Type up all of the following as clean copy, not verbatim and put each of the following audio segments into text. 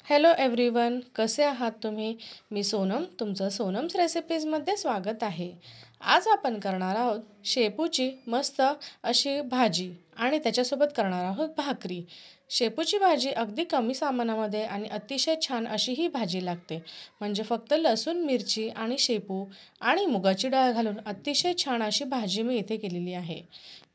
Hello everyone, कसे आहात तुम्ही? मी सोनम, तुमचं सोनम्स रेसिपीजमध्ये स्वागत आहे. आज आपण करणार आहोत शेपूची मस्त अशी भाजी आणि त्याच्यासोबत करणार आहोत भाकरी. शेपूची भाजी अगदी कमी सामानामध्ये आणि अतिशय छान अशी ही भाजी लागते. म्हणजे फक्त लसूण, मिरची आणि शेपू आणि मुगाची डाळ घालून अतिशय छान अशी भाजी मी इथे केलेली आहे.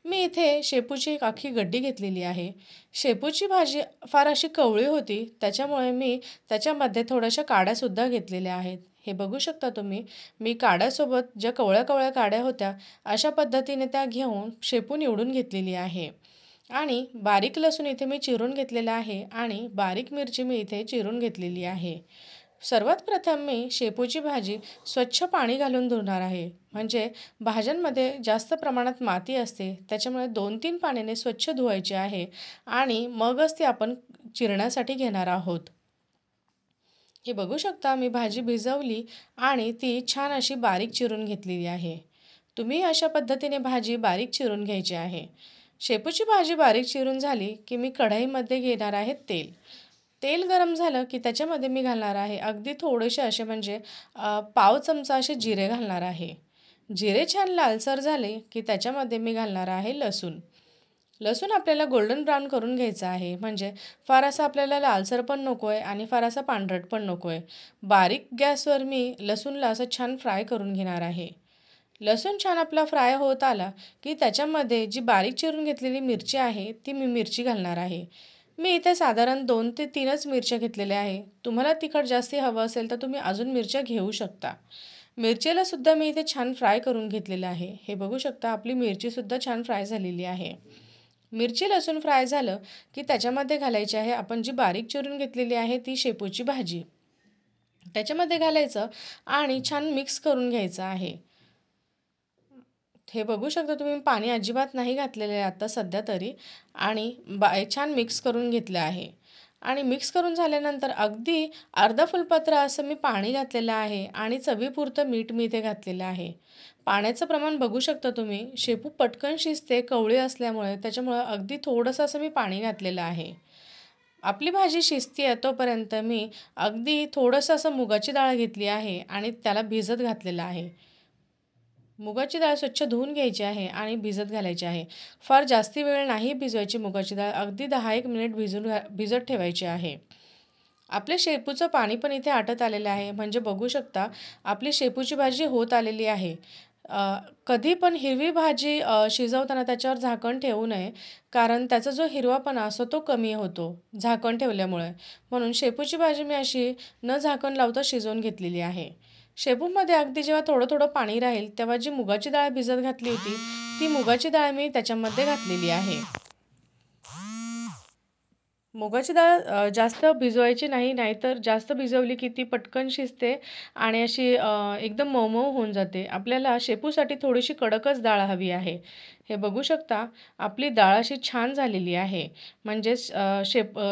मी इथे शेपूची एक अख्खी गड्डी घेतलेली आहे. शेपूची भाजी फार अशी कवळी होती, त्याच्यामुळे मी त्याच्यामध्ये थोड्याशा काड्यासुद्धा घेतलेल्या आहेत. हे बघू शकता तुम्ही. मी काड्यासोबत ज्या कवळ्या कवळ्या काड्या होत्या अशा पद्धतीने त्या घेऊन शेपू निवडून घेतलेली आहे. आणि बारीक लसूण इथे मी चिरून घेतलेला आहे आणि बारीक मिरची मी इथे चिरून घेतलेली आहे. सर्वात प्रथम मी शेपूची भाजी स्वच्छ पाणी घालून धुणार आहे. म्हणजे भाज्यांमध्ये जास्त प्रमाणात माती असते, त्याच्यामुळे 2-3 पाण्याने स्वच्छ धुवायचे आहे आणि मगच ती आपण चिरण्यासाठी घेणार आहोत. हे बघू शकता, मी भाजी भिजवली आणि ती छान अशी बारीक चिरून घेतलेली आहे. तुम्ही अशा पद्धतीने भाजी बारीक चिरून घ्यायची आहे. शेपूची भाजी बारीक चिरून झाली की मी कढईमध्ये घेणार आहे तेल. तेल गरम झालं की त्याच्यामध्ये मी घालणार आहे अगदी थोडेसे असे म्हणजे पाव चमचा असे जिरे घालणार आहे. जिरे छान लालसर झाले की त्याच्यामध्ये मी घालणार आहे लसूण. लसूण आपल्याला गोल्डन ब्राऊन करून घ्यायचा आहे. म्हणजे फार असा आपल्याला लालसर पण नको आहे आणि फार असा पांढरट पण नको आहे. बारीक गॅसवर मी लसूणला असं छान फ्राय करून घेणार आहे. लसूण छान आपला फ्राय होत आला की त्याच्यामध्ये जी बारीक चिरून घेतलेली मिरची आहे ती मी मिरची घालणार आहे. मी इथे साधारण 2 ते 3च मिरच्या घेतलेल्या आहे. तुम्हाला तिखट जास्ती हवं असेल तर तुम्ही अजून मिरच्या घेऊ शकता. मिरचीला सुद्धा मी इथे छान फ्राय करून घेतलेलं आहे. हे बघू शकता, आपली मिरचीसुद्धा छान फ्राय झालेली आहे. मिरची लसूण फ्राय झालं की त्याच्यामध्ये घालायची आहे आपण जी बारीक चिरून घेतलेली आहे ती शेपूची भाजी. त्याच्यामध्ये घालायचं आणि छान मिक्स करून घ्यायचं आहे. हे बघू शकता तुम्ही, पाणी अजिबात नाही घातलेलं आहे आता सध्या तरी. आणि छान मिक्स करून घेतलं आहे. आणि मिक्स करून झाल्यानंतर अगदी अर्धा फुलपत्र असं मी पाणी घातलेलं आहे आणि चवीपुरतं मीठ मी इथे घातलेलं आहे. पाण्याचं प्रमाण बघू शकता तुम्ही. शेपू पटकन शिजते कवळी असल्यामुळे, त्याच्यामुळं अगदी थोडंसं असं मी पाणी घातलेलं आहे. आपली भाजी शिजते तोपर्यंत मी अगदी थोडंसं असं मुगाची डाळ घेतली आहे आणि त्याला भिजत घातलेलं आहे. मुगाची डाळ स्वच्छ धुवून घ्यायची आहे आणि भिजत घालायची आहे. फार जास्ती वेळ नाही भिजवायची मुगाची डाळ, अगदी 10-1 मिनिट भिजत ठेवायची आहे. आपल्या शेपूचं पाणी पण इथे आटत आलेलं आहे. म्हणजे बघू शकता, आपली शेपूची भाजी होत आलेली आहे. कधी पण हिरवी भाजी शिजवताना त्याच्यावर झाकण ठेवू नये, कारण त्याचा जो हिरवापणा असतो तो कमी होतो झाकण ठेवल्यामुळे. म्हणून शेपूची भाजी मी अशी न झाकण लावता शिजवून घेतलेली आहे. शेपूमध्ये अगदी जेव्हा थोडं थोडं पाणी राहील तेव्हा जी मुगाची डाळ भिजत घातली होती ती मुगाची डाळ मी त्याच्यामध्ये घातलेली आहे. मुगाची डाळ जास्त भिजवायची नाही, नाहीतर जास्त भिजवली की ती पटकन शिजते आणि अशी एकदम मऊ-मऊ होऊन जाते. आपल्याला शेपूसाठी थोडीशी कडकच डाळ हवी आहे. हे बघू शकता, आपली डाळ अशी छान झालेली आहे. म्हणजेच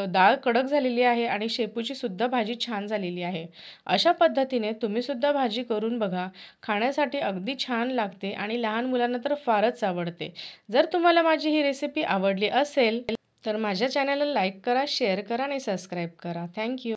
डाळ कडक झालेली आहे आणि शेपूची सुद्धा भाजी छान झालेली आहे. अशा पद्धतीने तुम्हीसुद्धा भाजी करून बघा. खाण्यासाठी अगदी छान लागते आणि लहान मुलांना तर फारच आवडते. जर तुम्हाला माझी ही रेसिपी आवडली असेल तर माझ्या चॅनलला लाईक करा, शेअर करा आणि सबस्क्राईब करा. Thank you.